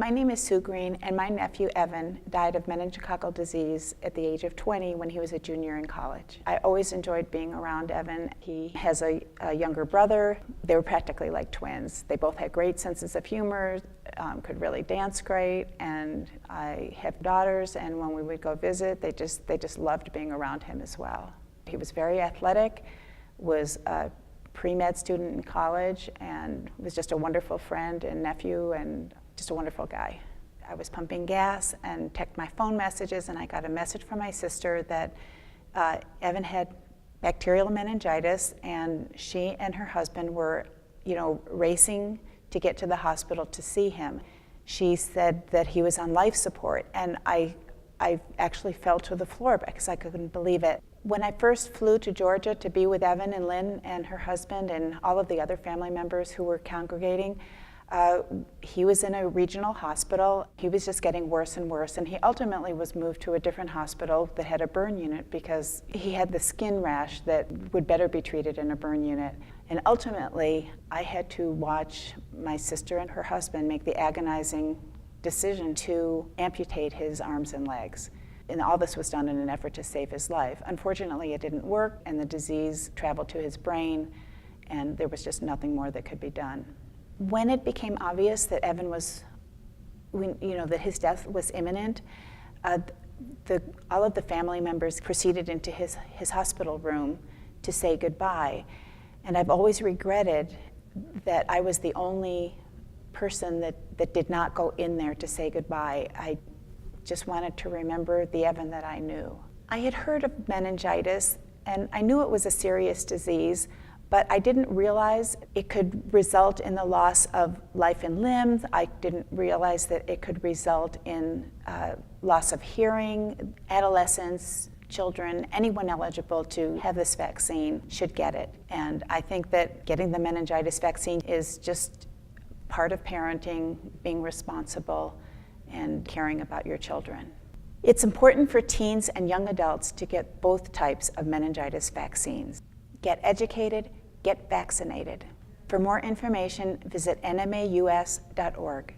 My name is Sue Greene, and my nephew Evan died of meningococcal disease at the age of 20 when he was a junior in college. I always enjoyed being around Evan. He has a younger brother. They were practically like twins. They both had great senses of humor, could really dance great, and I have daughters, and when we would go visit, they just loved being around him as well. He was very athletic, was a pre-med student in college, and was just a wonderful friend and nephew, and just a wonderful guy. I was pumping gas and checked my phone messages, and I got a message from my sister that Evan had bacterial meningitis, and she and her husband were, racing to get to the hospital to see him. She said that he was on life support, and I actually fell to the floor because I couldn't believe it. When I first flew to Georgia to be with Evan and Lynn and her husband and all of the other family members who were congregating, he was in a regional hospital. He was just getting worse and worse, and he ultimately was moved to a different hospital that had a burn unit because he had the skin rash that would better be treated in a burn unit. And ultimately, I had to watch my sister and her husband make the agonizing decision to amputate his arms and legs. And all this was done in an effort to save his life. Unfortunately, it didn't work, and the disease traveled to his brain, and there was just nothing more that could be done. When it became obvious that Evan was, that his death was imminent, all of the family members proceeded into his hospital room to say goodbye. And I've always regretted that I was the only person that did not go in there to say goodbye. I just wanted to remember the Evan that I knew. I had heard of meningitis, and I knew it was a serious disease, but I didn't realize it could result in the loss of life in limbs. I didn't realize that it could result in loss of hearing. Adolescents, children, anyone eligible to have this vaccine should get it. And I think that getting the meningitis vaccine is just part of parenting, being responsible, and caring about your children. It's important for teens and young adults to get both types of meningitis vaccines. Get educated, get vaccinated. For more information, visit nmaus.org.